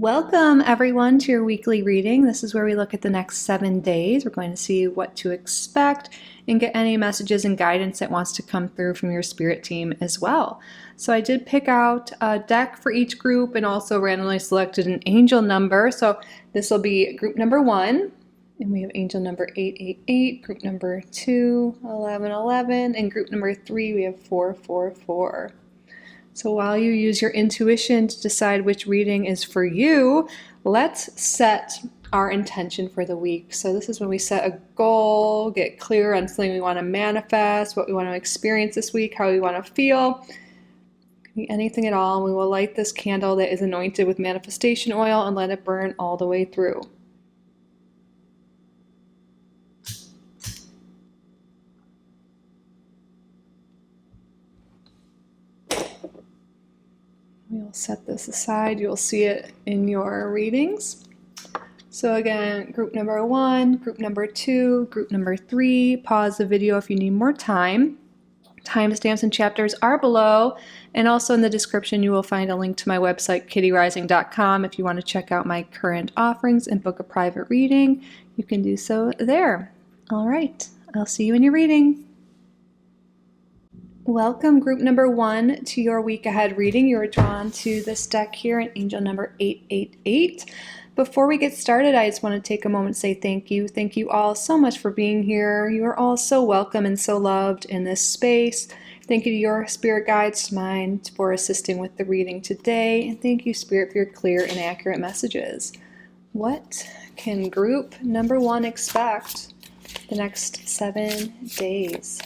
Welcome everyone to your weekly reading. This is where we look at the next 7 days. We're going to see what to expect and get any messages and guidance that wants to come through from your spirit team as well. So I did pick out a deck for each group and also randomly selected an angel number. So this will be group number 1. And we have angel number 888, group number 2, 1111, and group number 3, we have 444. So while you use your intuition to decide which reading is for you, let's set our intention for the week. So this is when we set a goal, get clear on something we want to manifest, what we want to experience this week, how we want to feel. It can be anything at all. And we will light this candle that is anointed with manifestation oil and let it burn all the way through. We'll set this aside. You'll see it in your readings. So again, group number 1, group number 2, group number 3. Pause the video if you need more time. Timestamps and chapters are below. And also in the description, you will find a link to my website, kittyrising.com. If you want to check out my current offerings and book a private reading, you can do so there. All right, I'll see you in your reading. Welcome group number 1 to your week ahead reading. You are drawn to this deck here in angel number 888. Before we get started, I just want to take a moment to say thank you. Thank you all so much for being here. You are all so welcome and so loved in this space. Thank you to your spirit guides, mine, for assisting with the reading today. And thank you, Spirit, for your clear and accurate messages. What can group number 1 expect the next 7 days?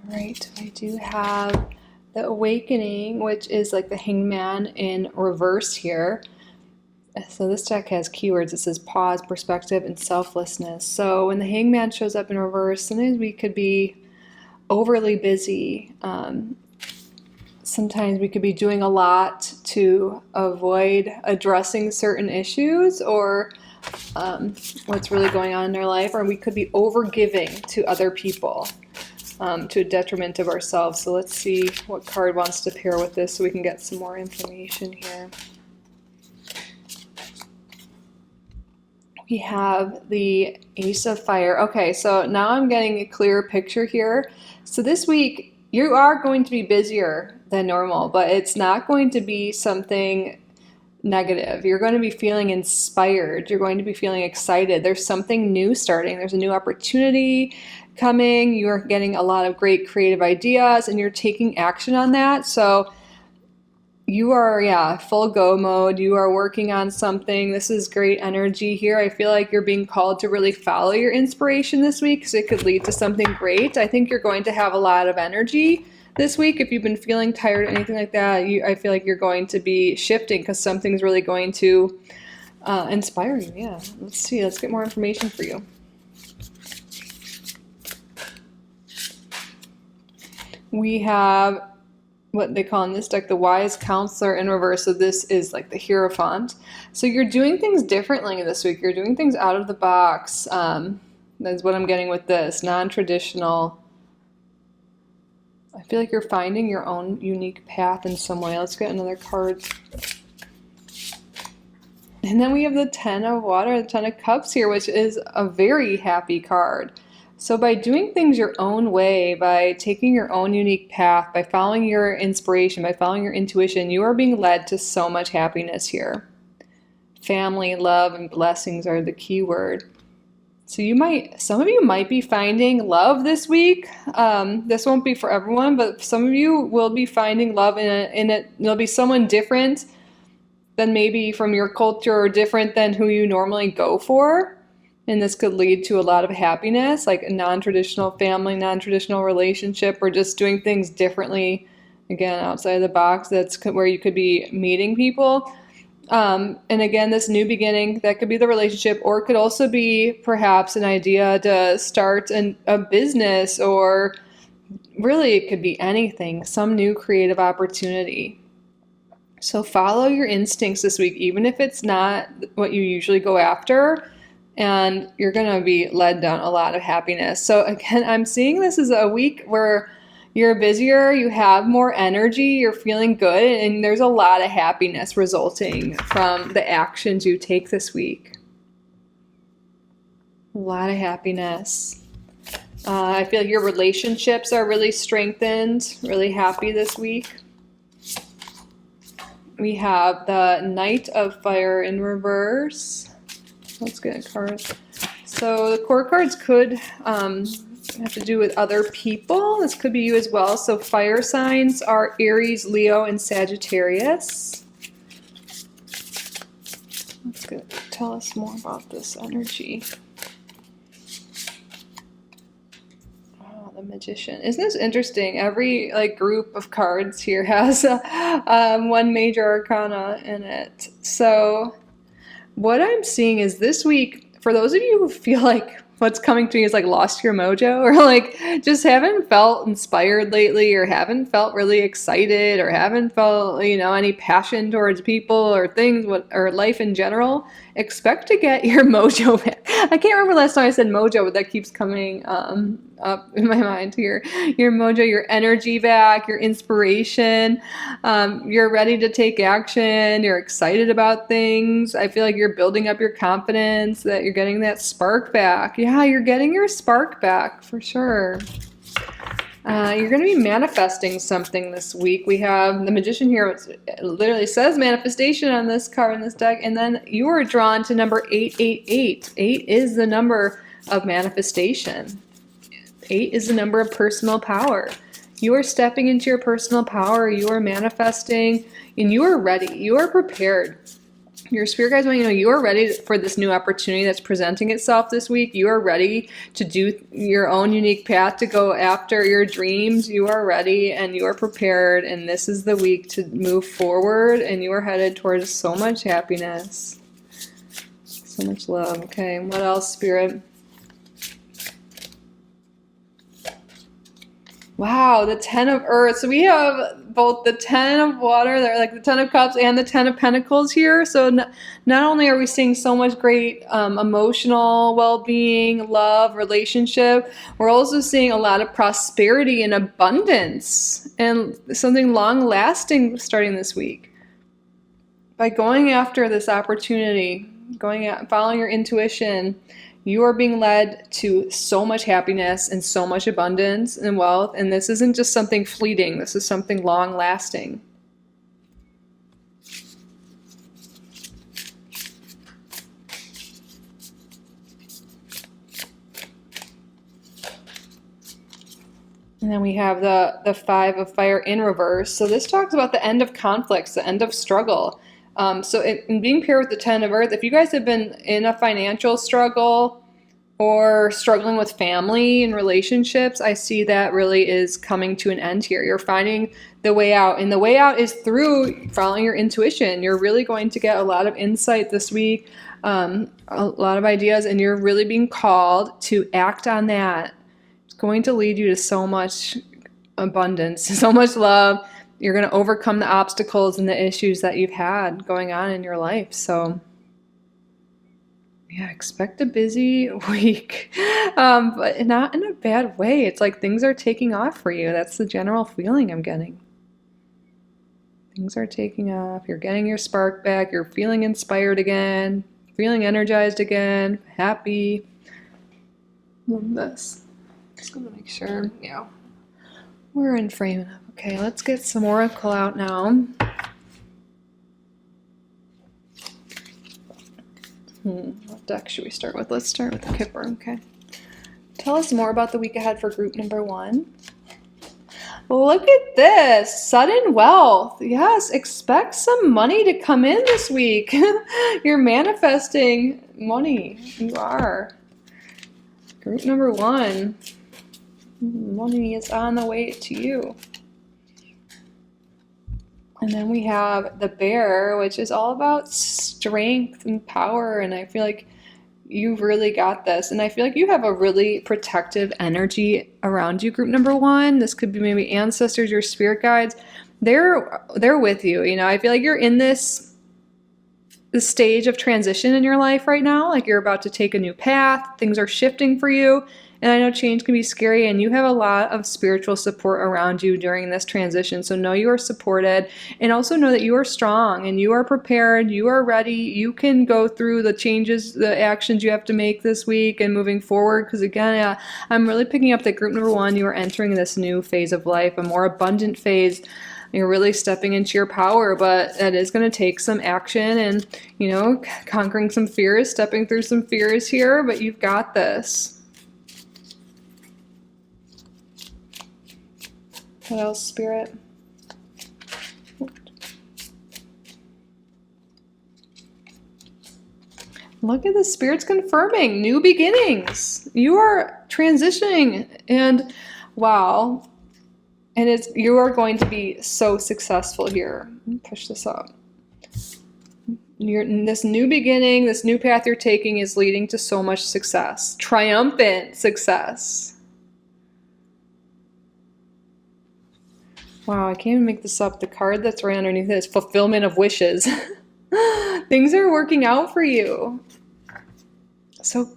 Right, I do have the Awakening, which is like the Hangman in reverse here. So this deck has keywords. It says pause, perspective, and selflessness. So when the Hangman shows up in reverse, sometimes we could be overly busy. Sometimes we could be doing a lot to avoid addressing certain issues or what's really going on in our life, or we could be overgiving to other people. To a detriment of ourselves. So let's see what card wants to pair with this so we can get some more information here. We have the Ace of Fire. Okay, so now I'm getting a clearer picture here. So this week, you are going to be busier than normal, but it's not going to be something negative. You're going to be feeling inspired. You're going to be feeling excited. There's something new starting. There's a new opportunity coming. You're getting a lot of great creative ideas and you're taking action on that. So you are, full go mode. You are working on something. This is great energy here. I feel like you're being called to really follow your inspiration this week because it could lead to something great. I think you're going to have a lot of energy this week. If you've been feeling tired or anything like that, I feel like you're going to be shifting because something's really going to inspire you. Yeah, let's see. Let's get more information for you. We have what they call in this deck the Wise Counselor in reverse. So this is like the Hierophant. So you're doing things differently this week. You're doing things out of the box. That's what I'm getting with this. Non-traditional. I feel like you're finding your own unique path in some way. Let's get another card. And then we have the Ten of Water, the Ten of Cups here, which is a very happy card. So by doing things your own way, by taking your own unique path, by following your inspiration, by following your intuition, you are being led to so much happiness here. Family, love, and blessings are the key word. So some of you might be finding love this week. This won't be for everyone, but some of you will be finding love in it. There'll be someone different than maybe from your culture or different than who you normally go for. And this could lead to a lot of happiness, like a non-traditional family, non-traditional relationship, or just doing things differently, again, outside of the box. That's where you could be meeting people. And again, this new beginning, that could be the relationship, or it could also be perhaps an idea to start a business, or really it could be anything, some new creative opportunity. So follow your instincts this week, even if it's not what you usually go after. And you're going to be led down a lot of happiness. So again, I'm seeing this as a week where You're busier, you have more energy, you're feeling good, and there's a lot of happiness resulting from the actions you take this week. A lot of happiness. I feel like your relationships are really strengthened, really happy this week. We have the Knight of Fire in reverse. Let's get a card. So the core cards could have to do with other people. This could be you as well. So fire signs are Aries, Leo, and Sagittarius. Let's go. Tell us more about this energy. Oh, the Magician. Isn't this interesting? Every group of cards here has one major arcana in it. So what I'm seeing is this week, for those of you who feel like what's coming to me is lost your mojo, or just haven't felt inspired lately, or haven't felt really excited, or haven't felt any passion towards people or things, or life in general, expect to get your mojo back. I can't remember last time I said mojo, but that keeps coming up in my mind here. Your mojo, your energy back, your inspiration. You're ready to take action. You're excited about things. I feel like you're building up your confidence, that you're getting that spark back. Yeah, you're getting your spark back for sure. You're going to be manifesting something this week. We have the Magician here. It literally says manifestation on this card in this deck. And then you are drawn to number 888. 8 is the number of manifestation. 8 is the number of personal power. You are stepping into your personal power. You are manifesting, and you are ready. You are prepared. Your spirit guides want you to know you are ready for this new opportunity that's presenting itself this week. You are ready to do your own unique path, to go after your dreams. You are ready and you are prepared, and this is the week to move forward, and you are headed towards so much happiness, so much love. Okay, what else, Spirit? Wow, the 10 of Earth. So we have both the 10 of Water, the 10 of Cups, and the 10 of Pentacles here. So not only are we seeing so much great emotional well-being, love, relationship, we're also seeing a lot of prosperity and abundance and something long-lasting starting this week. By going after this opportunity, following your intuition, you are being led to so much happiness and so much abundance and wealth. And this isn't just something fleeting. This is something long lasting. And then we have the 5 of Fire in reverse. So this talks about the end of conflicts, the end of struggle. So in being paired with the 10 of Earth, if you guys have been in a financial struggle or struggling with family and relationships, I see that really is coming to an end here. You're finding the way out, and the way out is through following your intuition. You're really going to get a lot of insight this week, a lot of ideas, and you're really being called to act on that. It's going to lead you to so much abundance, so much love. You're going to overcome the obstacles and the issues that you've had going on in your life. So yeah, expect a busy week, but not in a bad way. It's like things are taking off for you. That's the general feeling I'm getting. Things are taking off. You're getting your spark back. You're feeling inspired again, feeling energized again, happy. Love this. Just going to make sure, we're in frame enough. Okay, let's get some Oracle out now. What deck should we start with? Let's start with the Kipper, okay. Tell us more about the week ahead for group number 1. Look at this, sudden wealth. Yes, expect some money to come in this week. You're manifesting money. You are. Group number 1. Money is on the way to you. And then we have the Bear, which is all about strength and power. And I feel like you've really got this. And I feel like you have a really protective energy around you, group number 1. This could be maybe ancestors, your spirit guides. They're with you. I feel like you're in this stage of transition in your life right now. Like you're about to take a new path. Things are shifting for you. And I know change can be scary, and you have a lot of spiritual support around you during this transition. So know you are supported, and also know that you are strong and you are prepared, you are ready. You can go through the changes, the actions you have to make this week and moving forward. Because again, I'm really picking up that group number 1, you are entering this new phase of life, a more abundant phase. You're really stepping into your power, but it is going to take some action and, conquering some fears, stepping through some fears here, but you've got this. What else, Spirit? Look at the Spirit's confirming new beginnings. You are transitioning, and wow. And you are going to be so successful here. Push this up. This new beginning, this new path you're taking is leading to so much success. Triumphant success. Wow, I can't even make this up. The card that's right underneath it is fulfillment of wishes. Things are working out for you. So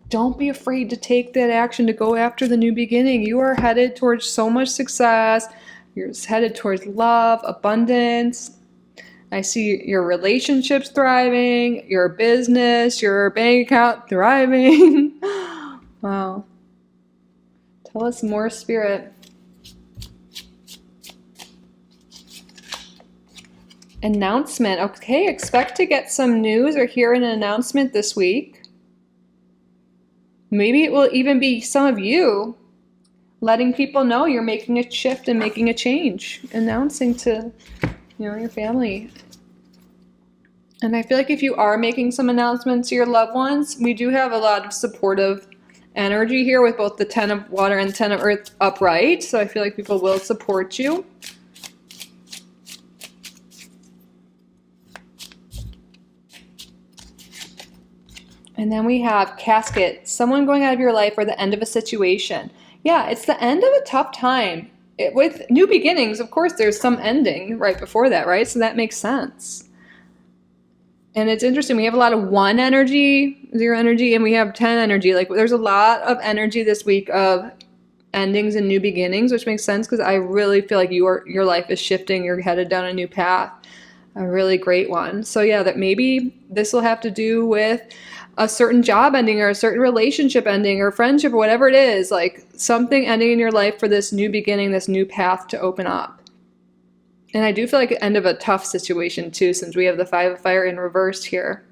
don't be afraid to take that action to go after the new beginning. You are headed towards so much success. You're headed towards love, abundance. I see your relationships thriving, your business, your bank account thriving. Wow. Tell us more, Spirit. Announcement. Okay, expect to get some news or hear an announcement this week. Maybe it will even be some of you letting people know you're making a shift and making a change, announcing to, your family. And I feel like if you are making some announcements to your loved ones, we do have a lot of supportive energy here with both the 10 of water and 10 of earth upright. So I feel like people will support you. And then we have casket, someone going out of your life or the end of a situation. Yeah, it's the end of a tough time. With new beginnings, of course, there's some ending right before that, right? So that makes sense. And it's interesting. We have a lot of 1 energy, 0 energy, and we have 10 energy. Like there's a lot of energy this week of endings and new beginnings, which makes sense because I really feel like your life is shifting. You're headed down a new path, a really great one. So yeah, that maybe this will have to do with a certain job ending or a certain relationship ending or friendship or whatever it is, like something ending in your life for this new beginning, this new path to open up. And I do feel like the end of a tough situation too, since we have the 5 of fire in reverse here.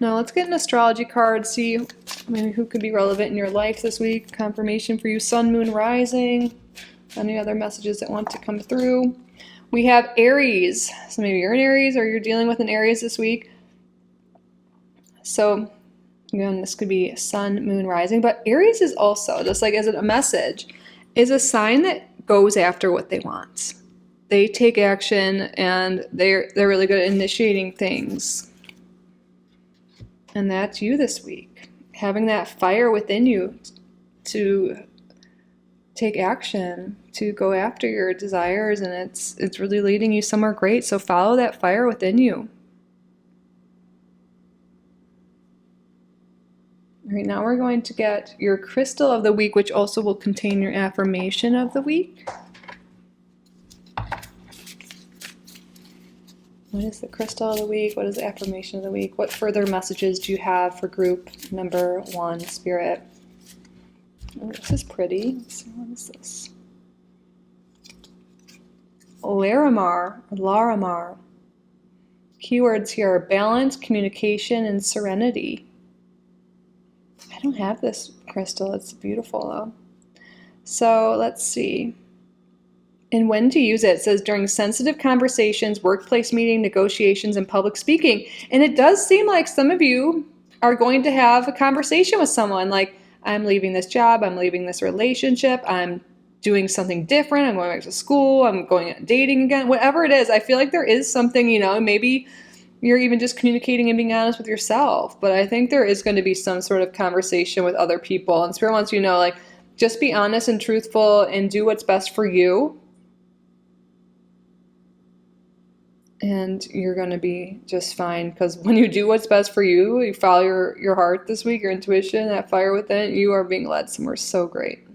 Now let's get an astrology card, see maybe who could be relevant in your life this week. Confirmation for you, sun, moon, rising. Any other messages that want to come through. We have Aries. So maybe you're an Aries or you're dealing with an Aries this week. So again, this could be sun, moon, rising. But Aries is also, just like as a message, is a sign that goes after what they want. They take action and they're really good at initiating things. And that's you this week. Having that fire within you to take action, to go after your desires, and it's really leading you somewhere great. So follow that fire within you. All right, now we're going to get your crystal of the week, which also will contain your affirmation of the week. What is the crystal of the week? What is the affirmation of the week? What further messages do you have for group number 1, Spirit? Oh, this is pretty. Let's see, what is this? Larimar. Keywords here are balance, communication, and serenity. I don't have this crystal. It's beautiful though. So let's see. And when to use it. It says during sensitive conversations, workplace meeting, negotiations, and public speaking. And it does seem like some of you are going to have a conversation with someone like, I'm leaving this job, I'm leaving this relationship, I'm doing something different, I'm going back to school, I'm going dating again, whatever it is. I feel like there is something, maybe you're even just communicating and being honest with yourself. But I think there is going to be some sort of conversation with other people. And Spirit wants you to know, like, just be honest and truthful and do what's best for you. and you're going to be just fine, because when you do what's best for you, you follow your heart this week, your intuition, that fire within, you are being led somewhere so great.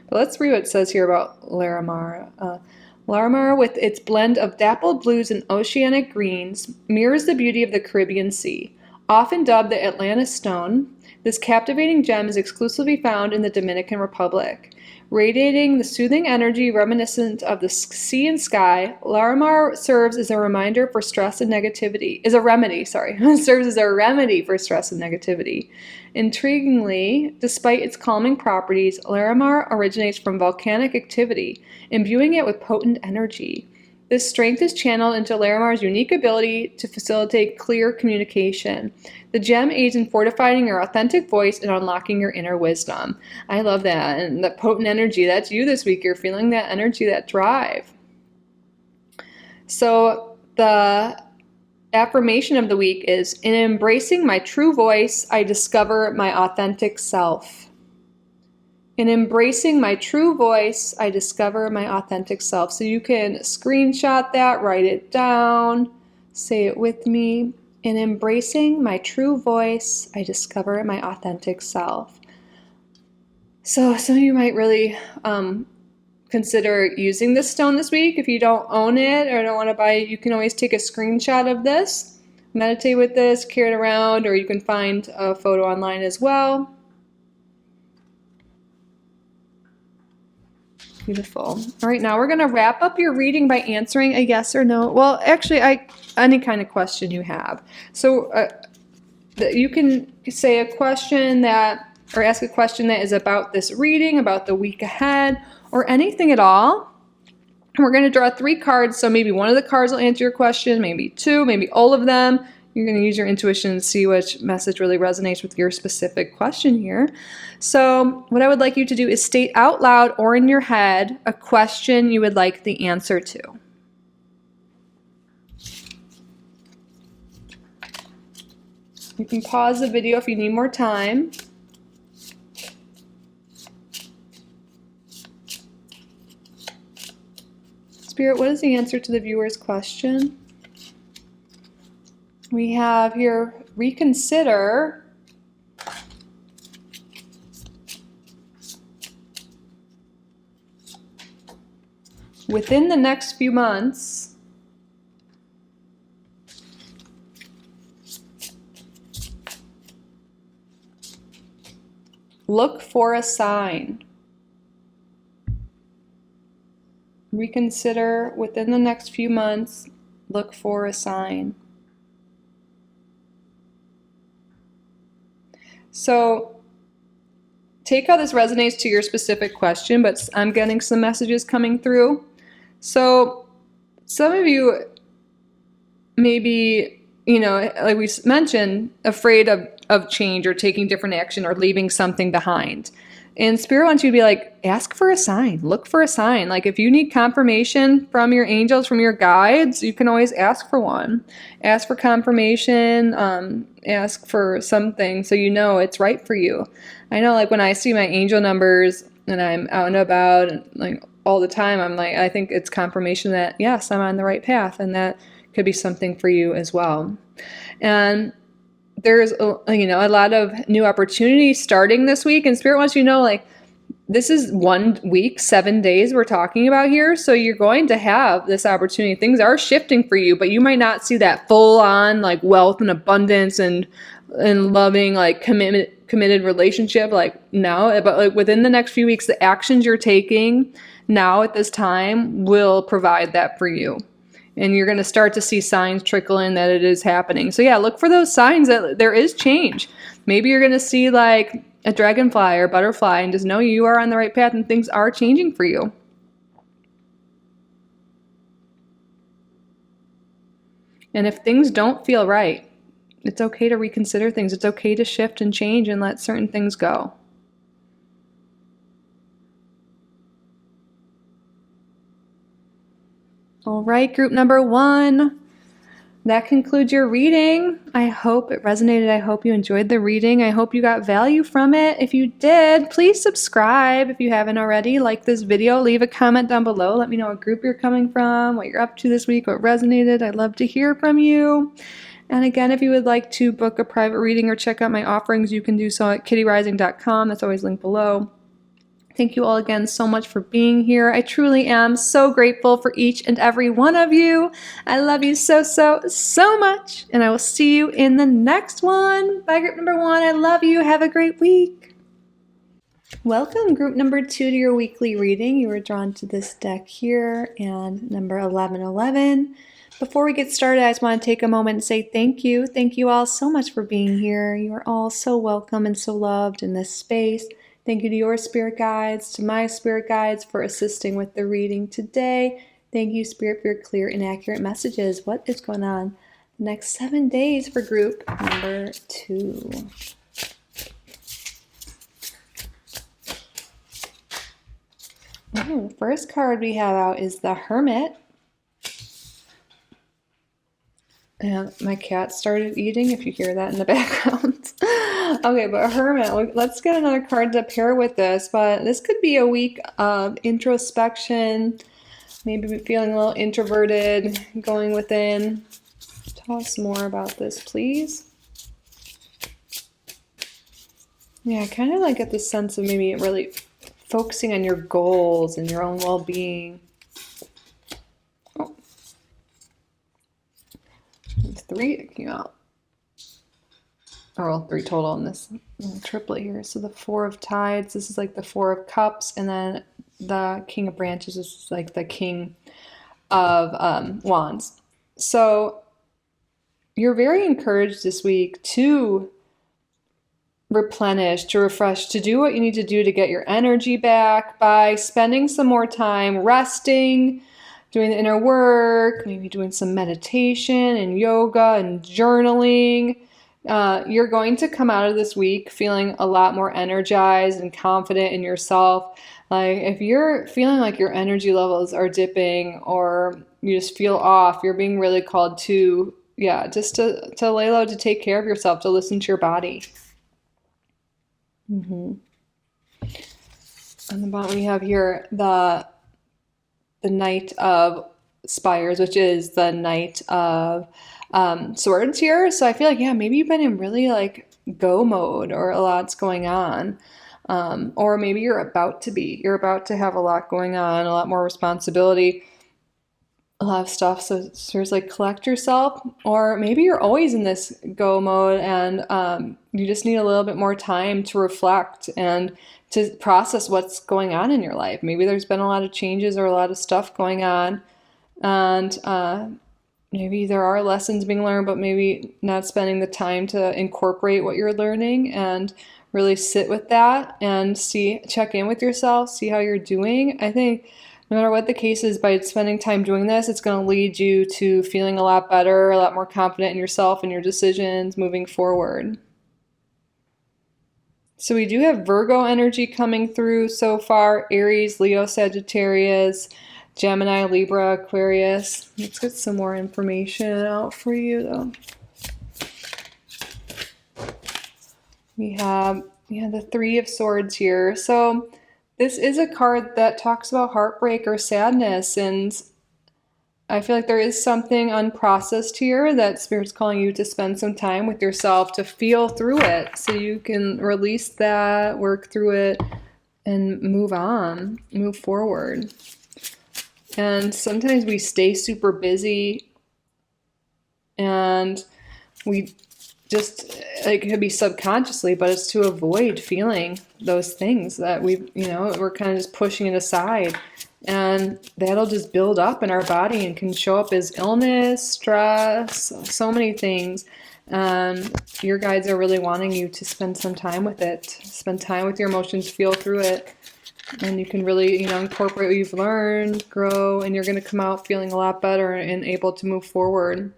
But let's read what it says here about Larimar. Larimar, with its blend of dappled blues and oceanic greens, mirrors the beauty of the Caribbean Sea. Often dubbed the Atlantis Stone, this captivating gem is exclusively found in the Dominican Republic. Radiating the soothing energy reminiscent of the sea and sky, Larimar serves as a reminder for stress and negativity. Serves as a remedy for stress and negativity. Intriguingly, despite its calming properties, Larimar originates from volcanic activity, imbuing it with potent energy. This strength is channeled into Larimar's unique ability to facilitate clear communication. The gem aids in fortifying your authentic voice and unlocking your inner wisdom. I love that. And that potent energy, that's you this week. You're feeling that energy, that drive. So the affirmation of the week is, in embracing my true voice, I discover my authentic self. In embracing my true voice, I discover my authentic self. So you can screenshot that, write it down, say it with me. In embracing my true voice, I discover my authentic self. So some of you might really consider using this stone this week. If you don't own it or don't want to buy it, you can always take a screenshot of this, meditate with this, carry it around, or you can find a photo online as well. Beautiful. All right, now we're going to wrap up your reading by answering a yes or no. Well, actually, any kind of question you have. So you can say a question that, or ask a question that is about this reading, about the week ahead, or anything at all. We're going to draw 3 cards, so maybe one of the cards will answer your question, maybe 2, maybe all of them. You're going to use your intuition and see which message really resonates with your specific question here. So what I would like you to do is state out loud or in your head a question you would like the answer to. You can pause the video if you need more time. Spirit, what is the answer to the viewer's question? We have here, reconsider. Within the next few months, look for a sign. Reconsider within the next few months, look for a sign. So take how this resonates to your specific question, but I'm getting some messages coming through. So some of you may be, like we mentioned, afraid of change or taking different action or leaving something behind. And Spirit wants you to be like, ask for a sign, look for a sign. Like if you need confirmation from your angels, from your guides, you can always ask for one. Ask for confirmation, ask for something so you know it's right for you. I know like when I see my angel numbers and I'm out and about and like all the time, I'm like, I think it's confirmation that yes, I'm on the right path, and that could be something for you as well. And there's a lot of new opportunities starting this week, and Spirit wants you to know like this is 1 week, 7 days we're talking about here, so you're going to have this opportunity. Things are shifting for you, but you might not see that full on like wealth and abundance and loving like committed relationship like now, but like within the next few weeks, the actions you're taking now at this time will provide that for you. And you're going to start to see signs trickle in that it is happening. So yeah, look for those signs that there is change. Maybe you're going to see like a dragonfly or butterfly and just know you are on the right path and things are changing for you. And if things don't feel right, it's okay to reconsider things. It's okay to shift and change and let certain things go. All right, group number 1. That concludes your reading. I hope it resonated. I hope you enjoyed the reading. I hope you got value from it. If you did, please subscribe if you haven't already. Like this video, leave a comment down below. Let me know what group you're coming from, what you're up to this week, what resonated. I'd love to hear from you. And again, if you would like to book a private reading or check out my offerings, you can do so at kittyrising.com. That's always linked below. Thank you all again so much for being here. I truly am so grateful for each and every one of you. I love you so, so, so much. And I will see you in the next one. Bye, group number 1. I love you. Have a great week. Welcome, group number 2, to your weekly reading. You were drawn to this deck here and number 1111. Before we get started, I just want to take a moment and say thank you. Thank you all so much for being here. You are all so welcome and so loved in this space. Thank you to your spirit guides, to my spirit guides for assisting with the reading today. Thank you, Spirit, for your clear and accurate messages. What is going on the next 7 days for group number 2? The first card we have out is the Hermit. And my cat started eating, if you hear that in the background. Okay, but Hermit, let's get another card to pair with this. But this could be a week of introspection, maybe feeling a little introverted, going within. Tell us more about this, please. Yeah, I kind of like get the sense of maybe really focusing on your goals and your own well-being. 3 that came out. Or well, 3 total in this triplet here. So the 4 of Tides, this is like the 4 of Cups, and then the King of Branches is like the King of Wands. So you're very encouraged this week to replenish, to refresh, to do what you need to do to get your energy back by spending some more time resting, doing the inner work, maybe doing some meditation and yoga and journaling. You're going to come out of this week feeling a lot more energized and confident in yourself. Like if you're feeling like your energy levels are dipping or you just feel off, you're being really called to, just to lay low, to take care of yourself, to listen to your body. On the bottom we have here the Knight of Spires, which is the Knight of Swords here. So I feel like, maybe you've been in really like go mode or a lot's going on. Or maybe you're about to be. You're about to have a lot going on, a lot more responsibility, a lot of stuff. So there's like collect yourself, or maybe you're always in this go mode and you just need a little bit more time to reflect and to process what's going on in your life. Maybe there's been a lot of changes or a lot of stuff going on, and maybe there are lessons being learned, but maybe not spending the time to incorporate what you're learning and really sit with that and check in with yourself, see how you're doing. I think no matter what the case is, by spending time doing this, it's going to lead you to feeling a lot better, a lot more confident in yourself and your decisions moving forward. So we do have Virgo energy coming through so far, Aries, Leo, Sagittarius, Gemini, Libra, Aquarius. Let's get some more information out for you though. We have the 3 of Swords here. So this is a card that talks about heartbreak or sadness, and I feel like there is something unprocessed here that Spirit's calling you to spend some time with yourself to feel through it so you can release that, work through it, and move on, move forward. And sometimes we stay super busy and we just, it could be subconsciously, but it's to avoid feeling those things that we're kind of just pushing it aside. And that'll just build up in our body and can show up as illness, stress, so many things. And your guides are really wanting you to spend some time with it, spend time with your emotions, feel through it. And you can really, incorporate what you've learned, grow, and you're going to come out feeling a lot better and able to move forward.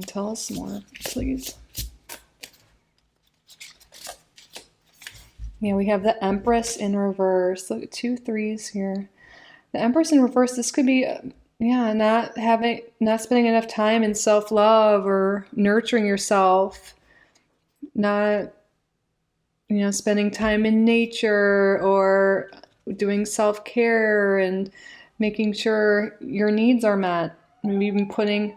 Tell us more, please. Yeah, we have the Empress in reverse. Look at 2 3s here. The Empress in reverse, this could be Yeah, not spending enough time in self-love or nurturing yourself, not, spending time in nature or doing self-care and making sure your needs are met. Maybe even putting,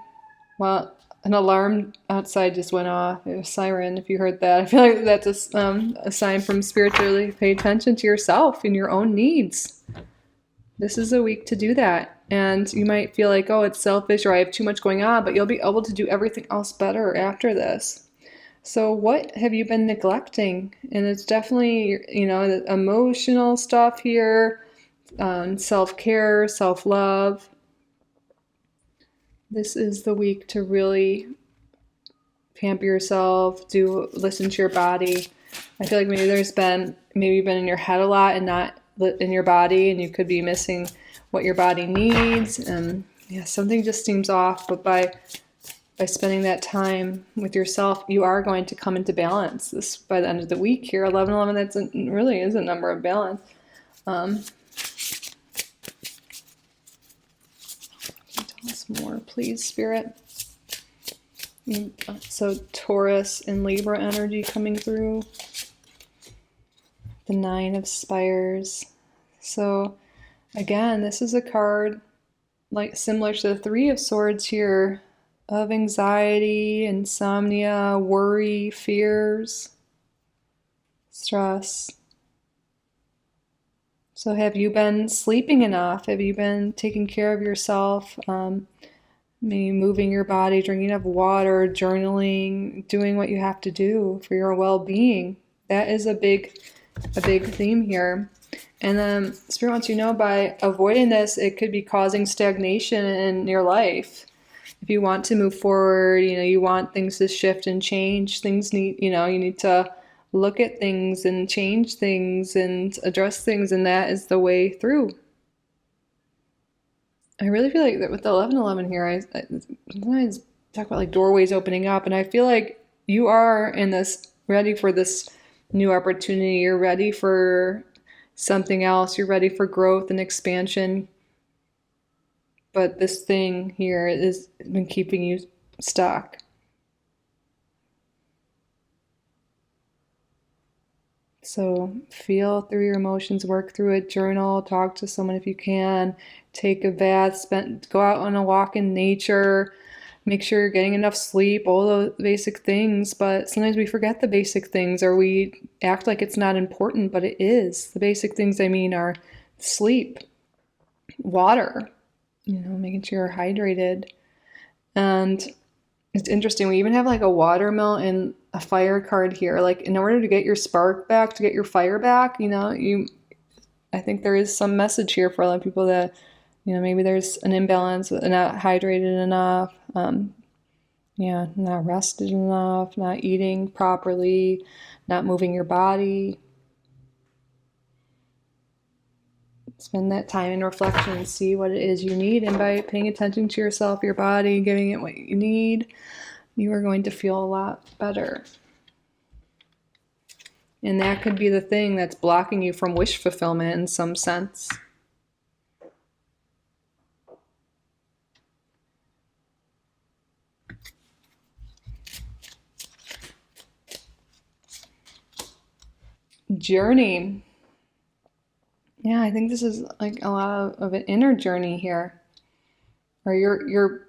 well, an alarm outside just went off. A siren, if you heard that. I feel like that's a sign from spiritually pay attention to yourself and your own needs. This is a week to do that. And you might feel like, oh, it's selfish or I have too much going on, but you'll be able to do everything else better after this. So, what have you been neglecting? And it's definitely, the emotional stuff here, self care, self love. This is the week to really pamper yourself, listen to your body. I feel like maybe you've been in your head a lot and not in your body, and you could be missing what your body needs. And yeah, something just seems off. But by spending that time with yourself, you are going to come into balance. This by the end of the week here, 11/11. Really is a number of balance. Tell us more, please, Spirit. So Taurus and Libra energy coming through. The Nine of Spires. So again, this is a card like similar to the Three of Swords here, of anxiety, insomnia, worry, fears, stress. So have you been sleeping enough? Have you been taking care of yourself? Maybe moving your body, drinking enough water, journaling, doing what you have to do for your well-being. That is a big theme here. And then Spirit wants you to know by avoiding this, it could be causing stagnation in your life. If you want to move forward, you want things to shift and change, you need to look at things and change things and address things, and that is the way through. I really feel like that with the 11/11 here, I sometimes talk about like doorways opening up, and I feel like you are ready for this new opportunity. You're ready for something else. You're ready for growth and expansion. But this thing here has been keeping you stuck. So feel through your emotions, work through it, journal, talk to someone if you can, take a bath, go out on a walk in nature, make sure you're getting enough sleep, all the basic things. But sometimes we forget the basic things, or we act like it's not important, but it is. The basic things, I mean, are sleep, water, making sure you're hydrated. And it's interesting, we even have like a watermill and a fire card here. Like in order to get your spark back, to get your fire back, I think there is some message here for a lot of people that, maybe there's an imbalance, not hydrated enough, not rested enough, not eating properly, not moving your body. Spend that time in reflection and see what it is you need. And by paying attention to yourself, your body, giving it what you need, you are going to feel a lot better. And that could be the thing that's blocking you from wish fulfillment in some sense. Journey. Yeah, I think this is like a lot of an inner journey here. Or your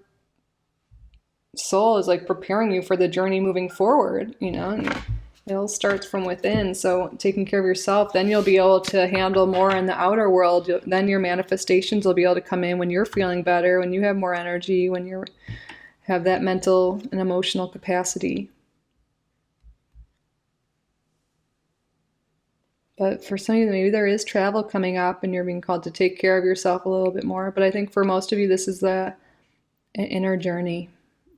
soul is like preparing you for the journey moving forward, It all starts from within. So taking care of yourself, then you'll be able to handle more in the outer world. Then your manifestations will be able to come in when you're feeling better, when you have more energy, when you have that mental and emotional capacity. But for some of you, maybe there is travel coming up and you're being called to take care of yourself a little bit more. But I think for most of you, this is the inner journey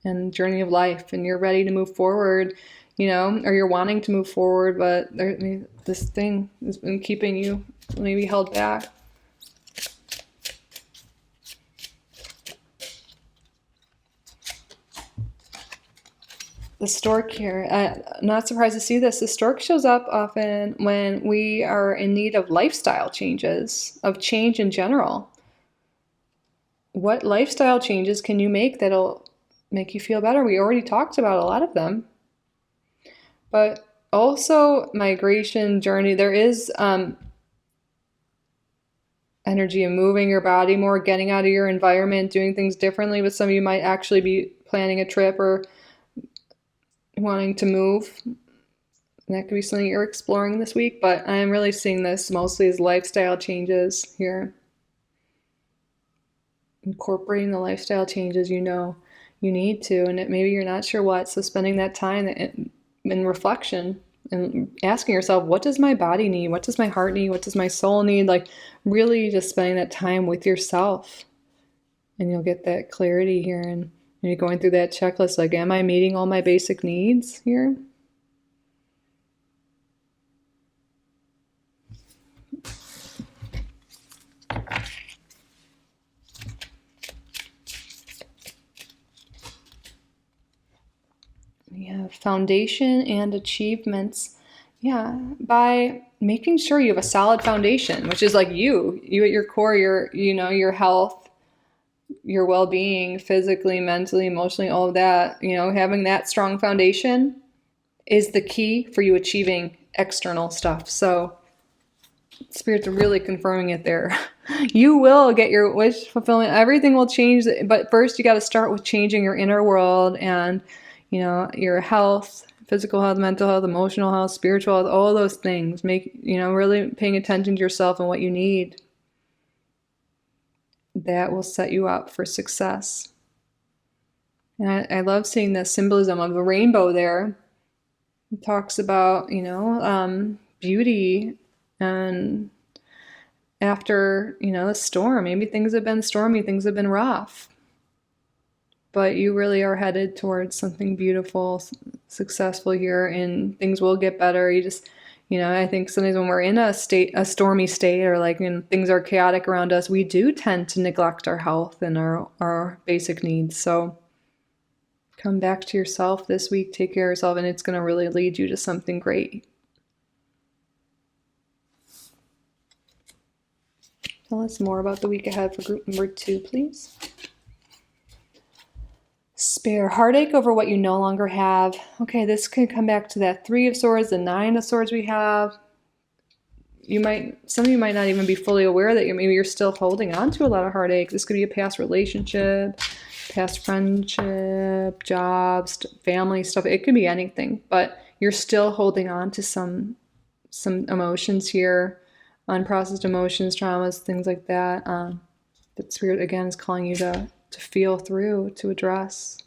and journey of life, and you're ready to move forward, or you're wanting to move forward, but this thing has been keeping you maybe held back. The stork here, I'm not surprised to see this. The stork shows up often when we are in need of lifestyle changes, of change in general. what lifestyle changes can you make that'll make you feel better? We already talked about a lot of them. But also migration journey, there is energy in moving your body more, getting out of your environment, doing things differently. But some of you might actually be planning a trip or wanting to move. And that could be something you're exploring this week, but I'm really seeing this mostly as lifestyle changes here. Incorporating the lifestyle changes you know you need to, and maybe you're not sure what, so spending that time in reflection and asking yourself, what does my body need? What does my heart need? What does my soul need? Like really just spending that time with yourself, and you'll get that clarity here. And you're going through that checklist, like, am I meeting all my basic needs here? We have foundation and achievements. Yeah, by making sure you have a solid foundation, which is like you at your core, your health, your well-being, physically, mentally, emotionally, all of that, having that strong foundation is the key for you achieving external stuff. So Spirit's really confirming it there. You will get your wish fulfillment. Everything will change, but first you got to start with changing your inner world and your health, physical health, mental health, emotional health, spiritual health, all those things. Really paying attention to yourself and what you need. That will set you up for success. And I love seeing the symbolism of the rainbow there. It talks about, beauty, and after, the storm, maybe things have been stormy, things have been rough, but you really are headed towards something beautiful, successful here, and things will get better. You just, I think sometimes when we're in a stormy state, or like when things are chaotic around us, we do tend to neglect our health and our basic needs. So come back to yourself this week, take care of yourself, and it's going to really lead you to something great. Tell us more about the week ahead for group number 2, please. Spare heartache over what you no longer have. Okay, this could come back to that 3 of Swords, the 9 of Swords we have. Some of you might not even be fully aware that maybe you're still holding on to a lot of heartache. This could be a past relationship, past friendship, jobs, family stuff. It could be anything, but you're still holding on to some emotions here, unprocessed emotions, traumas, things like that. But Spirit again is calling you to feel through, to address.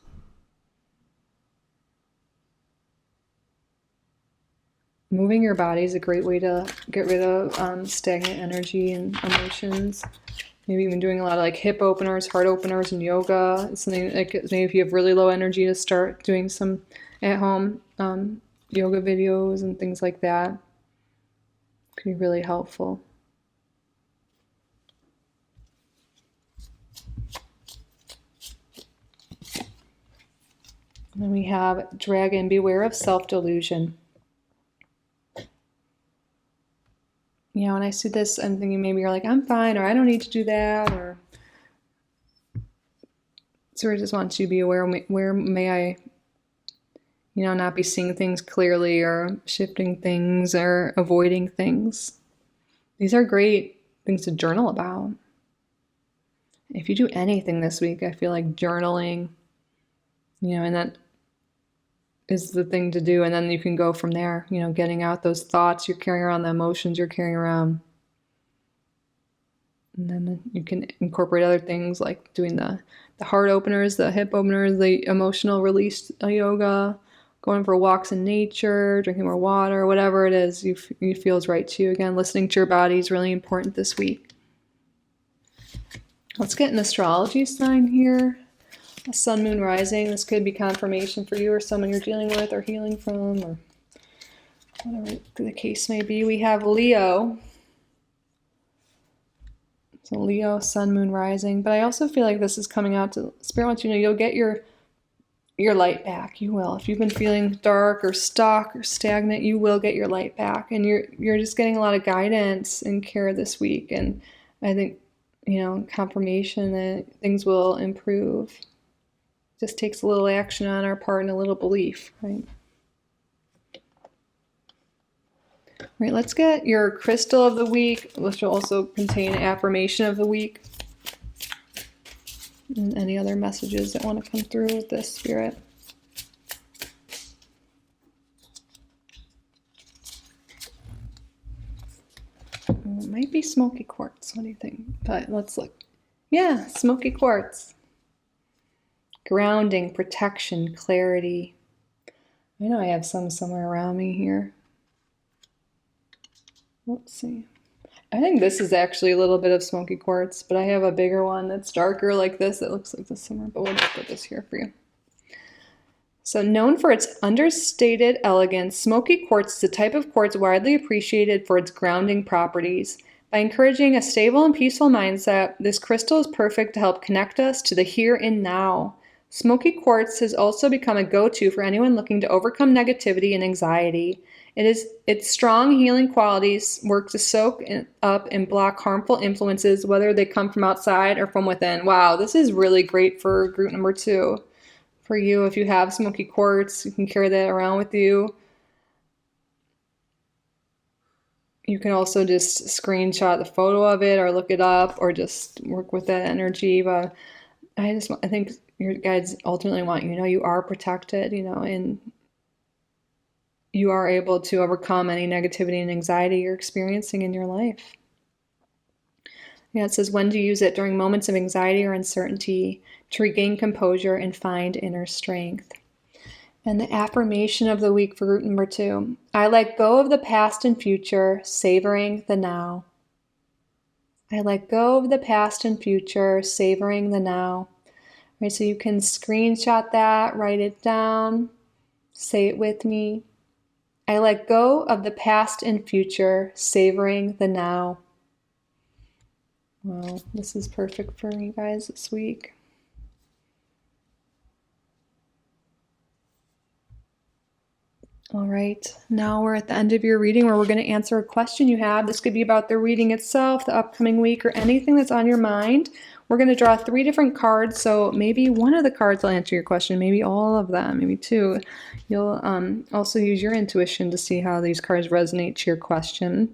Moving your body is a great way to get rid of stagnant energy and emotions. Maybe even doing a lot of like hip openers, heart openers, and yoga. It's something like maybe if you have really low energy, to start doing some at-home yoga videos and things like that. Could be really helpful. And then we have Dragon, beware of self-delusion. When I see this, I'm thinking maybe you're like, I'm fine, or I don't need to do that, or Spirit just wants you to be aware, where may I, not be seeing things clearly, or shifting things, or avoiding things. These are great things to journal about. If you do anything this week, I feel like journaling, and that is the thing to do. And then you can go from there, getting out those thoughts you're carrying around, the emotions you're carrying around. And then you can incorporate other things like doing the heart openers, the hip openers, the emotional release yoga, going for walks in nature, drinking more water, whatever it is you feels right to you. Again, listening to your body is really important this week. Let's get an astrology sign here. A sun, moon, rising. This could be confirmation for you or someone you're dealing with or healing from, or whatever the case may be. We have Leo. So Leo, sun, moon, rising. But I also feel like this is coming out to Spirit wants you to know you'll get your light back. You will. If you've been feeling dark or stuck or stagnant, you will get your light back. And you're just getting a lot of guidance and care this week. And I think confirmation that things will improve. Just takes a little action on our part and a little belief, right? All right, let's get your crystal of the week, which will also contain affirmation of the week. And any other messages that want to come through with this spirit. It might be smoky quartz. What do you think? But let's look. Yeah, smoky quartz. Grounding, protection, clarity. I know I have some somewhere around me here. Let's see. I think this is actually a little bit of smoky quartz, but I have a bigger one that's darker like this. It looks like this somewhere, but we'll just put this here for you. So known for its understated elegance, smoky quartz is a type of quartz widely appreciated for its grounding properties. By encouraging a stable and peaceful mindset, this crystal is perfect to help connect us to the here and now. Smoky quartz has also become a go-to for anyone looking to overcome negativity and anxiety. Its strong healing qualities work to soak up and block harmful influences, whether they come from outside or from within. Wow, this is really great for group number 2. For you, if you have smoky quartz, you can carry that around with you. You can also just screenshot the photo of it or look it up or just work with that energy. But I think your guides ultimately want you to know you are protected, and you are able to overcome any negativity and anxiety you're experiencing in your life. Yeah, it says when to use it: during moments of anxiety or uncertainty, to regain composure and find inner strength. And the affirmation of the week for group number 2: I let go of the past and future, savoring the now. I let go of the past and future, savoring the now. Right, so you can screenshot that, write it down, say it with me. I let go of the past and future, savoring the now. Wow, this is perfect for you guys this week. All right, now we're at the end of your reading where we're going to answer a question you have. This could be about the reading itself, the upcoming week, or anything that's on your mind. We're going to draw 3 different cards, so maybe one of the cards will answer your question, maybe all of them, maybe 2. You'll also use your intuition to see how these cards resonate to your question.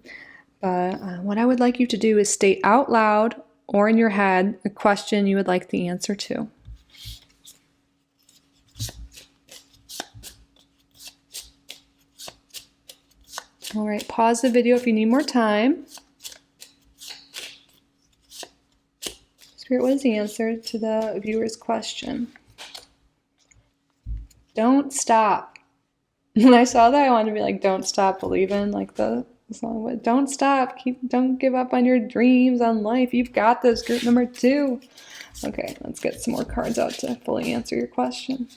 But what I would like you to do is state out loud or in your head a question you would like the answer to. All right, pause the video if you need more time. Spirit, what is the answer to the viewer's question? Don't stop. When I saw that, I wanted to be like, don't stop believing, like the song, but don't stop. Don't give up on your dreams, on life. You've got this, group number 2. Okay, let's get some more cards out to fully answer your question.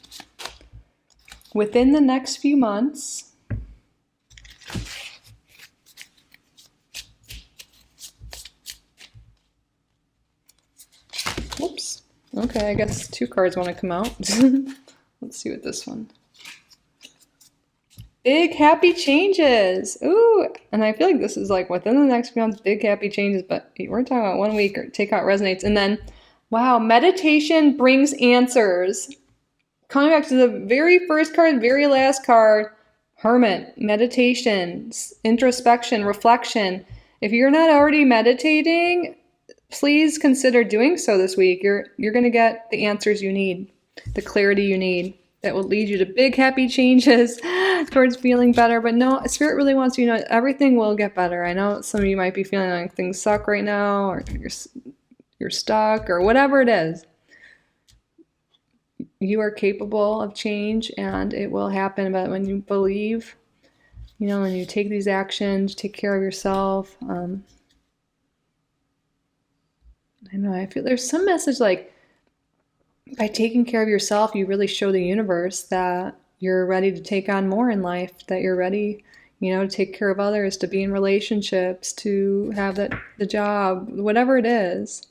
Within the next few months, whoops. Okay, I guess 2 cards want to come out. Let's see what this one. Big happy changes. Ooh, and I feel like this is like within the next few months, big happy changes, but we're talking about 1 week, or take out resonates. And then, wow, meditation brings answers. Coming back to the very first card, very last card, Hermit, meditation, introspection, reflection. If you're not already meditating, please consider doing so this week. You're going to get the answers you need, the clarity you need that will lead you to big happy changes towards feeling better. But no, Spirit really wants you to know everything will get better. I know some of you might be feeling like things suck right now, or you're stuck, or whatever it is. You are capable of change and it will happen. But when you believe, when you take these actions, take care of yourself. I know, I feel there's some message like by taking care of yourself, you really show the universe that you're ready to take on more in life, that you're ready, to take care of others, to be in relationships, to have the job, whatever it is.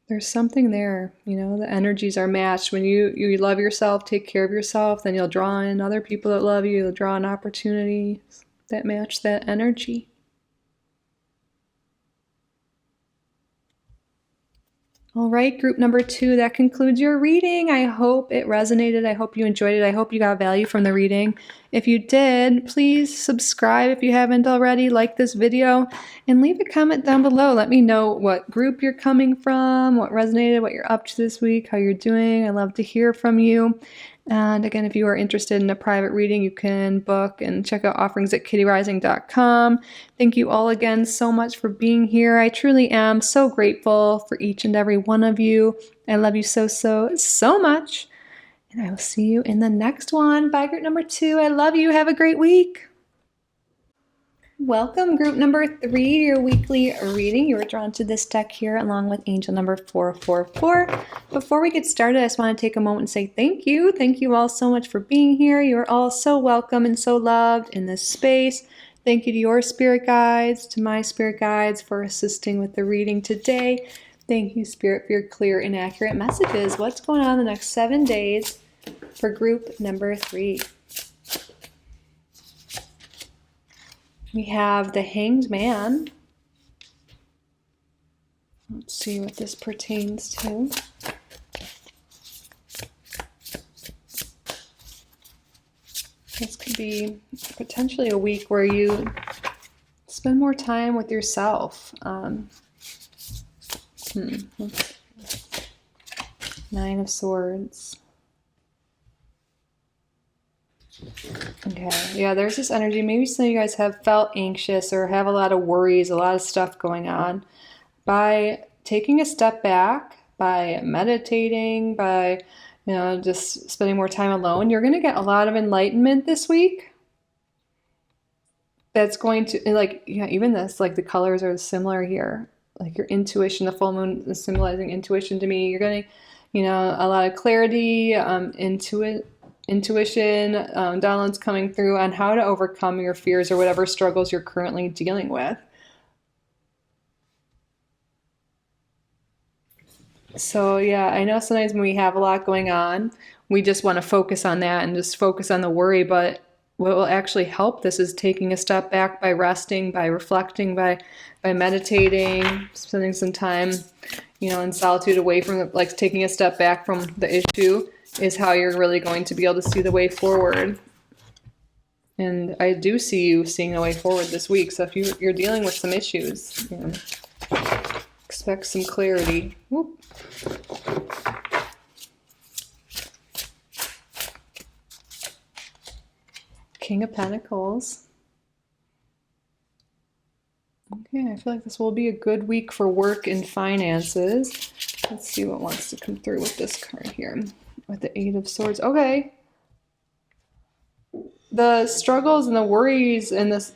There's something there, the energies are matched. When you love yourself, take care of yourself, then you'll draw in other people that love you. You'll draw in opportunities that match that energy. All right, group number 2, that concludes your reading. I hope it resonated. I hope you enjoyed it. I hope you got value from the reading. If you did, please subscribe if you haven't already, like this video, and leave a comment down below. Let me know what group you're coming from, what resonated, what you're up to this week, how you're doing. I love to hear from you. And again, if you are interested in a private reading, you can book and check out offerings at kittyrising.com. Thank you all again so much for being here. I truly am so grateful for each and every one of you. I love you so, so, so much. And I will see you in the next one. Bye, group number 2. I love you. Have a great week. Welcome, group number 3, your weekly reading. You were drawn to this deck here along with angel number 444. Before we get started, I just want to take a moment and say thank you. Thank you all so much for being here. You are all so welcome and so loved in this space. Thank you to your spirit guides, to my spirit guides for assisting with the reading today. Thank you, Spirit, for your clear and accurate messages. What's going on the next 7 days for group number 3? We have the Hanged Man. Let's see what this pertains to. This could be potentially a week where you spend more time with yourself. 9 of Swords. Okay, yeah, there's this energy. Maybe some of you guys have felt anxious or have a lot of worries, a lot of stuff going on. By taking a step back, by meditating, by, just spending more time alone, you're going to get a lot of enlightenment this week. That's going to, even this, the colors are similar here. Like your intuition, the full moon is symbolizing intuition to me. You're going to, a lot of clarity, intuition, downloads coming through on how to overcome your fears or whatever struggles you're currently dealing with. So yeah, I know sometimes when we have a lot going on, we just want to focus on that and just focus on the worry, but what will actually help this is taking a step back by resting, by reflecting, by meditating, spending some time, in solitude away from taking a step back from the issue is how you're really going to be able to see the way forward. And I do see you seeing the way forward this week. So if you're dealing with some issues, expect some clarity. Whoop. King of Pentacles. Okay, I feel like this will be a good week for work and finances. Let's see what wants to come through with this card here. With the 8 of Swords. Okay. The struggles and the worries in this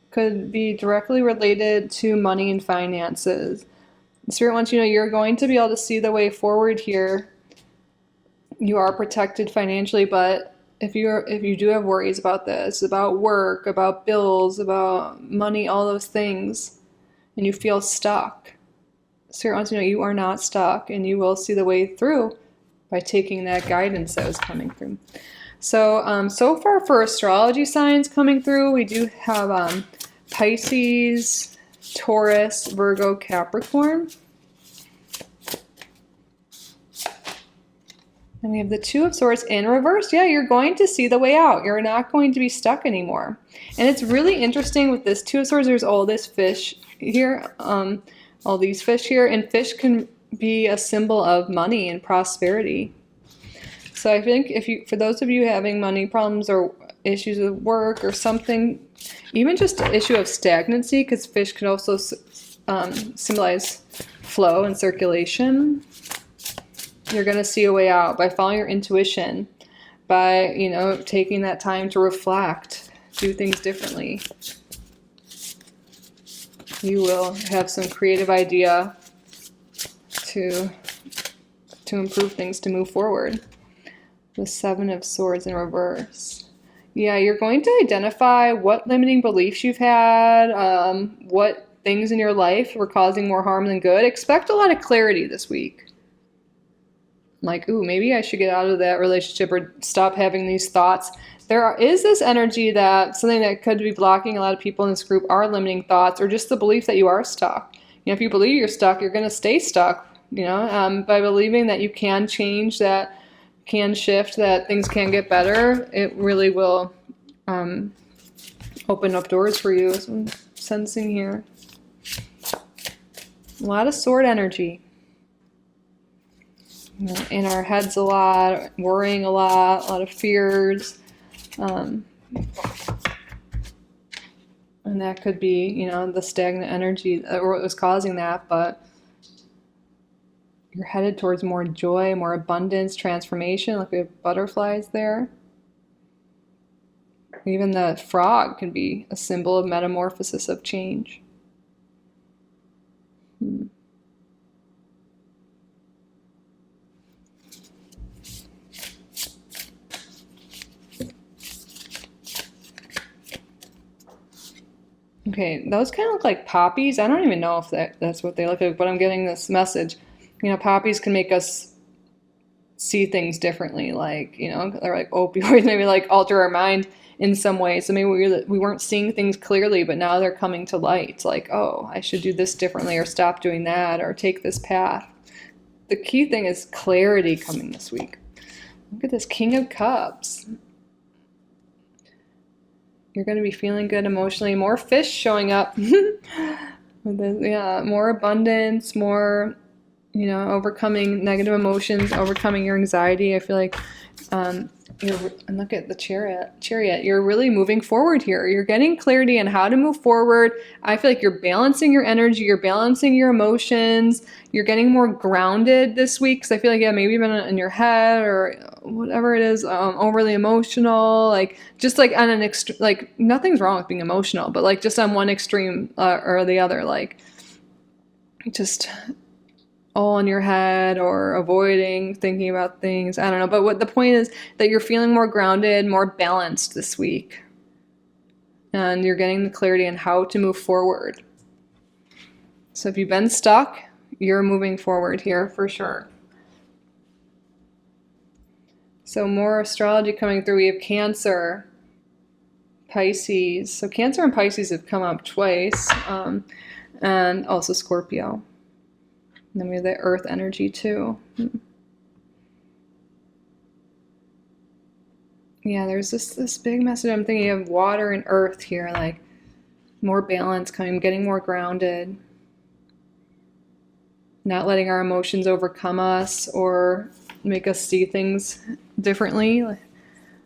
could be directly related to money and finances. The Spirit wants you to know you're going to be able to see the way forward here. You are protected financially, but if you do have worries about this, about work, about bills, about money, all those things, and you feel stuck, Spirit wants you to know you are not stuck, and you will see the way through by taking that guidance that was coming through. So, so far for astrology signs coming through, we do have Pisces, Taurus, Virgo, Capricorn. And we have the 2 of Swords in reverse. Yeah, you're going to see the way out. You're not going to be stuck anymore. And it's really interesting with this 2 of Swords, there's all this fish here, all these fish here, and fish can be a symbol of money and prosperity. So I think for those of you having money problems or issues with work or something, even just an issue of stagnancy, because fish can also symbolize flow and circulation, you're going to see a way out by following your intuition, by, taking that time to reflect, do things differently. You will have some creative idea to improve things, to move forward. The 7 of Swords in reverse. Yeah, you're going to identify what limiting beliefs you've had, what things in your life were causing more harm than good. Expect a lot of clarity this week. Like, ooh, maybe I should get out of that relationship or stop having these thoughts. There is this energy that something that could be blocking a lot of people in this group are limiting thoughts or just the belief that you are stuck. If you believe you're stuck, you're going to stay stuck. by believing that you can change, that can shift, that things can get better, it really will open up doors for you, as I'm sensing here. A lot of sword energy. In our heads a lot, worrying a lot of fears. And that could be, the stagnant energy or what was causing that, but you're headed towards more joy, more abundance, transformation. Like we have butterflies there. Even the frog can be a symbol of metamorphosis, of change. Okay, those kind of look like poppies. I don't even know if that's what they look like, but I'm getting this message. Poppies can make us see things differently. Like, they're like opioids, maybe like alter our mind in some way. So maybe we weren't seeing things clearly, but now they're coming to light. Like, oh, I should do this differently, or stop doing that, or take this path. The key thing is clarity coming this week. Look at this King of Cups. You're going to be feeling good emotionally. More fish showing up. Yeah, more abundance, more, overcoming negative emotions, overcoming your anxiety. I feel like, and look at the chariot. You're really moving forward here. You're getting clarity on how to move forward. I feel like you're balancing your energy. You're balancing your emotions. You're getting more grounded this week. Because I feel like, maybe you've been in your head or whatever it is, overly emotional. Like, just like on an like nothing's wrong with being emotional, but like just on one extreme or the other, like just all in your head or avoiding thinking about things. I don't know. But what the point is that you're feeling more grounded, more balanced this week. And you're getting the clarity on how to move forward. So if you've been stuck, you're moving forward here for sure. So more astrology coming through. We have Cancer, Pisces. So Cancer and Pisces have come up twice. And also Scorpio. And then we have the earth energy too. Yeah, there's this big message. I'm thinking of water and earth here, like more balance coming, getting more grounded. Not letting our emotions overcome us or make us see things differently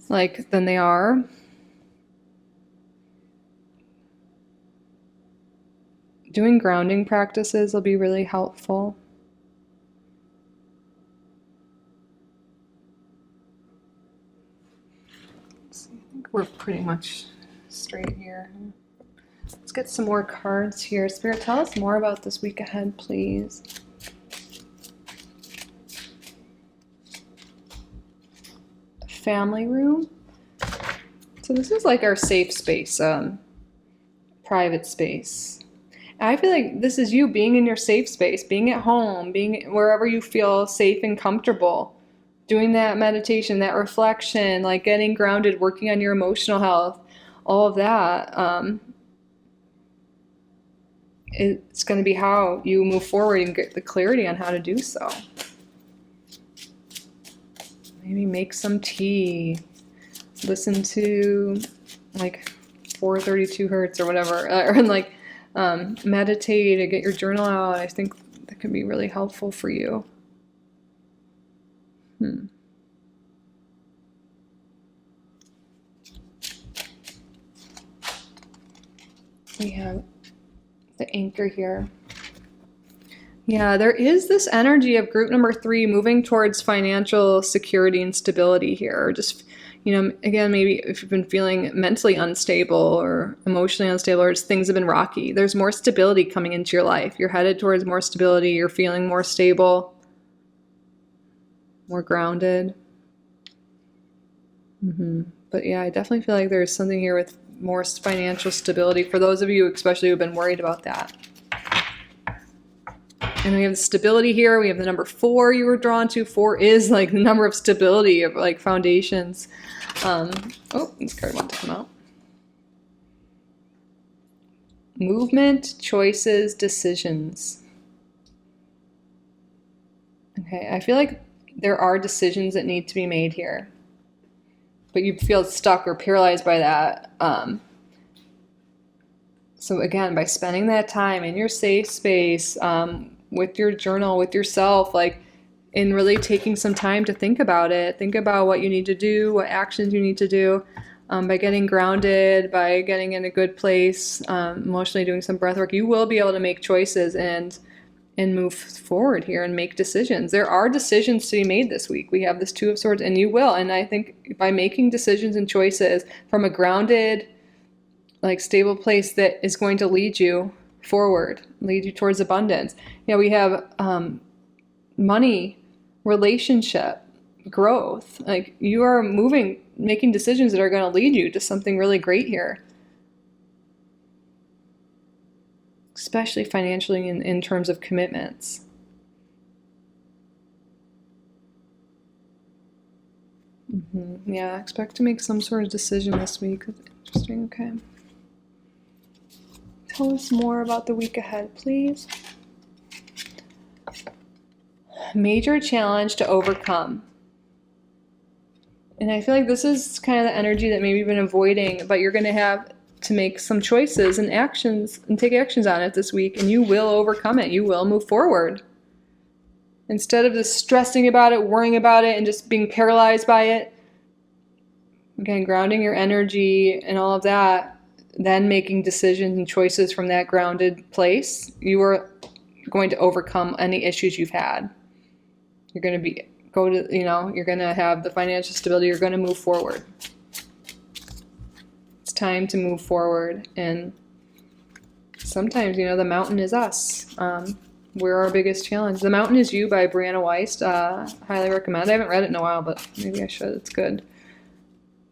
like than they are. Doing grounding practices will be really helpful. I think we're pretty much straight here. Let's get some more cards here. Spirit, tell us more about this week ahead, please. Family room. So this is like our safe space, private space. I feel like this is you being in your safe space, being at home, being wherever you feel safe and comfortable, doing that meditation, that reflection, like getting grounded, working on your emotional health, all of that. It's going to be how you move forward and get the clarity on how to do so. Maybe make some tea, listen to like 432 hertz or whatever, and like meditate and get your journal out. I think that can be really helpful for you. We have the anchor here. Yeah, there is this energy of group number 3 moving towards financial security and stability here. Or just, again, maybe if you've been feeling mentally unstable or emotionally unstable, or just things have been rocky, there's more stability coming into your life. You're headed towards more stability. You're feeling more stable, more grounded. But yeah, I definitely feel like there's something here with more financial stability for those of you, especially who've been worried about that. And we have the stability here. We have the number 4 you were drawn to. 4 is like the number of stability of like foundations. This card wants to come out. Movement, choices, decisions. Okay, I feel like there are decisions that need to be made here, but you feel stuck or paralyzed by that. So again, by spending that time in your safe space, with your journal, with yourself, like, and really taking some time to think about it, think about what you need to do, what actions you need to do, by getting grounded, by getting in a good place, emotionally doing some breath work, you will be able to make choices and move forward here and make decisions. There are decisions to be made this week. We have this Two of Swords, and you will. And I think by making decisions and choices from a grounded, like, stable place that is going to lead you forward, lead you towards abundance. Yeah, we have money, relationship, growth. Like, you are making decisions that are going to lead you to something really great here. Especially financially in terms of commitments. Yeah, expect to make some sort of decision this week. That's interesting. Okay. Tell us more about the week ahead, please. Major challenge to overcome. And I feel like this is kind of the energy that maybe you've been avoiding, but you're going to have to make some choices and actions and take actions on it this week, and you will overcome it. You will move forward. Instead of just stressing about it, worrying about it, and just being paralyzed by it, again, grounding your energy and all of that, then making decisions and choices from that grounded place, you are going to overcome any issues you've had. You're going to you're going to have the financial stability. You're going to move forward. It's time to move forward. And sometimes, the mountain is us. We're our biggest challenge. The Mountain Is You by Brianna Wiest. Highly recommend. I haven't read it in a while, but maybe I should. It's good.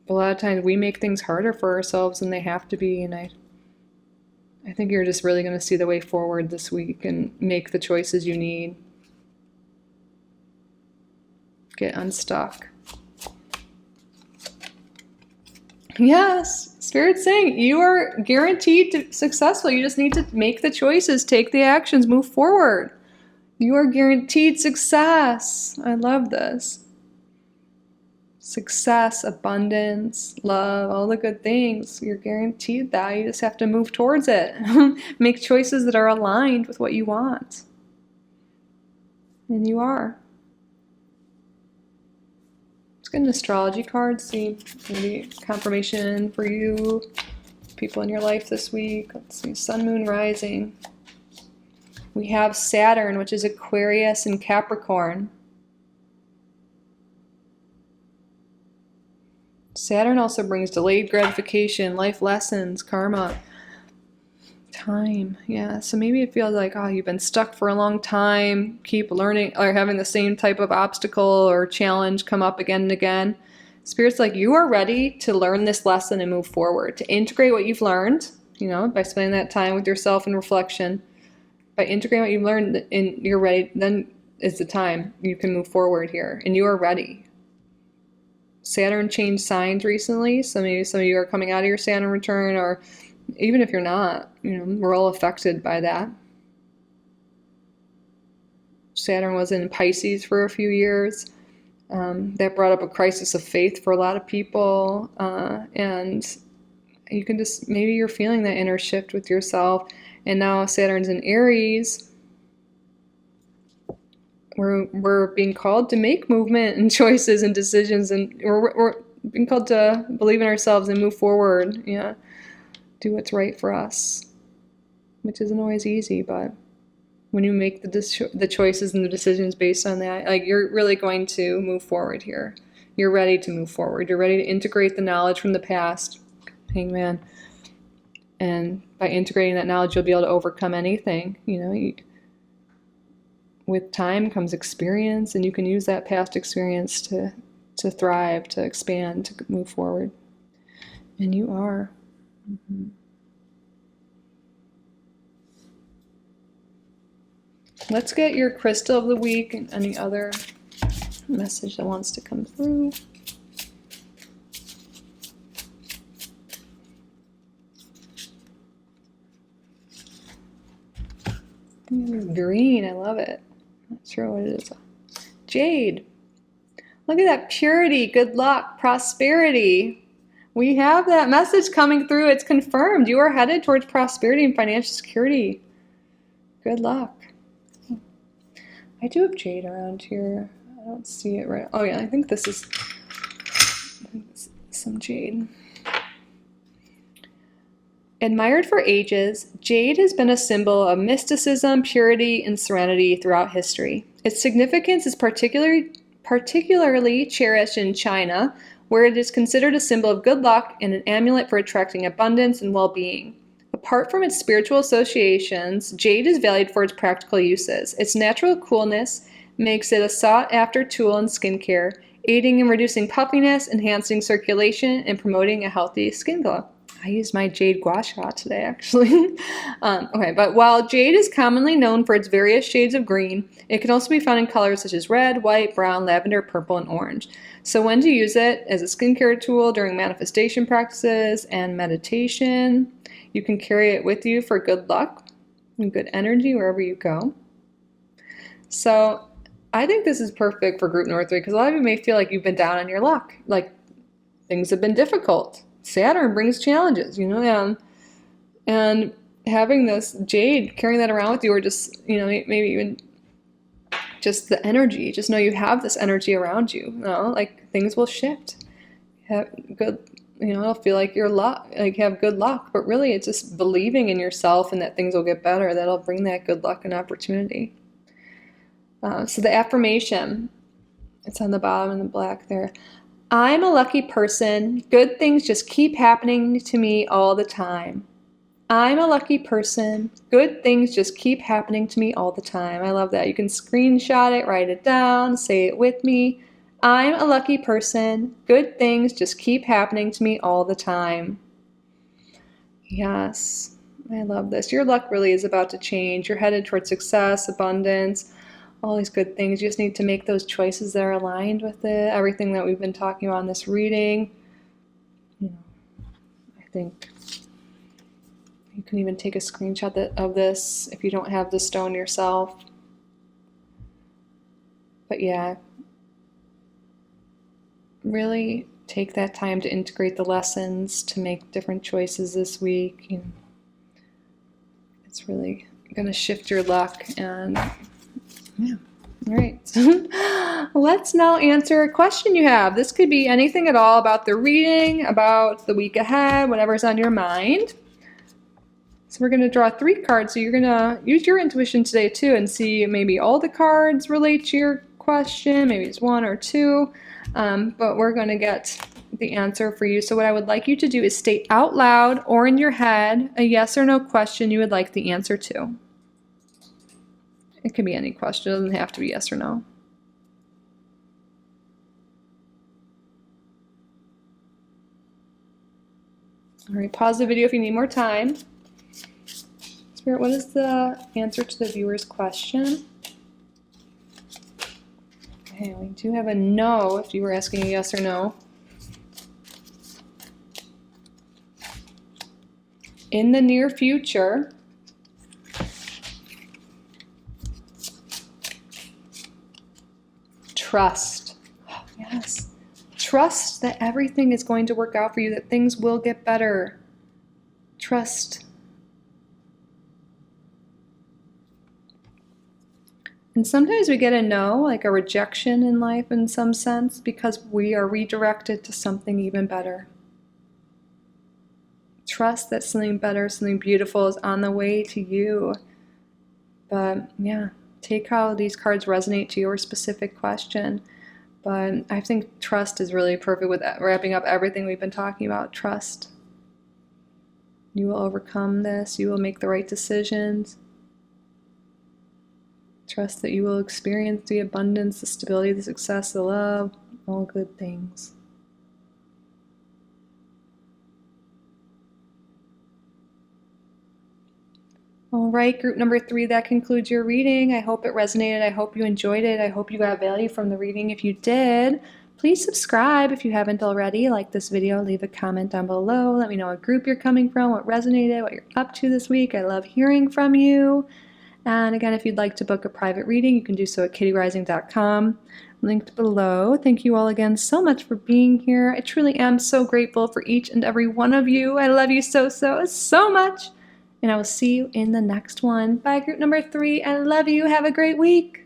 But a lot of times we make things harder for ourselves than they have to be. And I think you're just really going to see the way forward this week and make the choices you need. Get unstuck. Yes, Spirit's saying you are guaranteed to successful. You just need to make the choices, take the actions, move forward. You are guaranteed success. I love this. Success, abundance, love, all the good things. You're guaranteed that. You just have to move towards it. Make choices that are aligned with what you want. And you are. Let's get an astrology card, see maybe confirmation for you, people in your life this week. Let's see, Sun, Moon, Rising. We have Saturn, which is Aquarius and Capricorn. Saturn also brings delayed gratification, life lessons, karma, time. Yeah, so maybe it feels like, you've been stuck for a long time, keep learning, or having the same type of obstacle or challenge come up again and again. Spirit's like, you are ready to learn this lesson and move forward, to integrate what you've learned, by spending that time with yourself in reflection. By integrating what you've learned and you're ready, then is the time you can move forward here, and you are ready. Saturn changed signs recently, so maybe some of you are coming out of your Saturn return, or even if you're not, we're all affected by that. Saturn was in Pisces for a few years. That brought up a crisis of faith for a lot of people, and you can maybe you're feeling that inner shift with yourself. And now Saturn's in Aries. We're being called to make movement and choices and decisions, and we're being called to believe in ourselves and move forward. Yeah, do what's right for us, which isn't always easy, but when you make the choices and the decisions based on that, like, you're really going to move forward here. You're ready to move forward. You're ready to integrate the knowledge from the past, Hangman. And by integrating that knowledge, you'll be able to overcome anything. With time comes experience, and you can use that past experience to thrive, to expand, to move forward. And you are. Let's get your crystal of the week and any other message that wants to come through. Green, I love it. Not sure what it is. Jade. Look at that purity, good luck, prosperity. We have that message coming through. It's confirmed. You are headed towards prosperity and financial security. Good luck. I do have jade around here. I don't see it right. Oh yeah, I think this is some jade. Admired for ages, jade has been a symbol of mysticism, purity, and serenity throughout history. Its significance is particularly cherished in China, where it is considered a symbol of good luck and an amulet for attracting abundance and well-being. Apart from its spiritual associations, jade is valued for its practical uses. Its natural coolness makes it a sought-after tool in skincare, aiding in reducing puffiness, enhancing circulation, and promoting a healthy skin glow. I used my jade gua sha today, actually. Okay, but while jade is commonly known for its various shades of green, it can also be found in colors such as red, white, brown, lavender, purple, and orange. So when to use it as a skincare tool during manifestation practices and meditation. You can carry it with you for good luck and good energy wherever you go. So I think this is perfect for group number 3 because a lot of you may feel like you've been down on your luck, like things have been difficult. Saturn brings challenges, and having this jade, carrying that around with you, or just, maybe even just the energy, just know you have this energy around you, like things will shift. Have good, it'll feel like you're have good luck, but really it's just believing in yourself and that things will get better. That'll bring that good luck and opportunity. So the affirmation, it's on the bottom in the black there. I'm a lucky person. Good things just keep happening to me all the time. I'm a lucky person. Good things just keep happening to me all the time. I love that. You can screenshot it, write it down, say it with me. I'm a lucky person. Good things just keep happening to me all the time. Yes, I love this. Your luck really is about to change. You're headed towards success, abundance, all these good things. You just need to make those choices that are aligned with it. Everything that we've been talking about in this reading. I think you can even take a screenshot of this if you don't have the stone yourself. But yeah, really take that time to integrate the lessons, to make different choices this week. It's really going to shift your luck. And yeah, all right. Let's now answer a question you have. This could be anything at all about the reading, about the week ahead, whatever's on your mind. So we're going to draw 3 cards. So you're going to use your intuition today too and see maybe all the cards relate to your question. Maybe it's 1 or 2. But we're going to get the answer for you. So what I would like you to do is state out loud or in your head a yes or no question you would like the answer to. It can be any question. It doesn't have to be yes or no. All right, pause the video if you need more time. Spirit, what is the answer to the viewer's question? Okay, we do have a no if you were asking a yes or no. In the near future, trust. Oh, yes. Trust that everything is going to work out for you, that things will get better. Trust. And sometimes we get a no, like a rejection in life in some sense, because we are redirected to something even better. Trust that something better, something beautiful is on the way to you. But yeah, take how these cards resonate to your specific question. But I think trust is really perfect with wrapping up everything we've been talking about. Trust. You will overcome this. You will make the right decisions. Trust that you will experience the abundance, the stability, the success, the love, all good things. All right, group number 3, that concludes your reading. I hope it resonated. I hope you enjoyed it. I hope you got value from the reading. If you did, please subscribe if you haven't already. Like this video, leave a comment down below. Let me know what group you're coming from, what resonated, what you're up to this week. I love hearing from you. And again, if you'd like to book a private reading, you can do so at kittyrising.com, linked below. Thank you all again so much for being here. I truly am so grateful for each and every one of you. I love you so, so, so much. And I will see you in the next one. Bye, group number 3. I love you. Have a great week.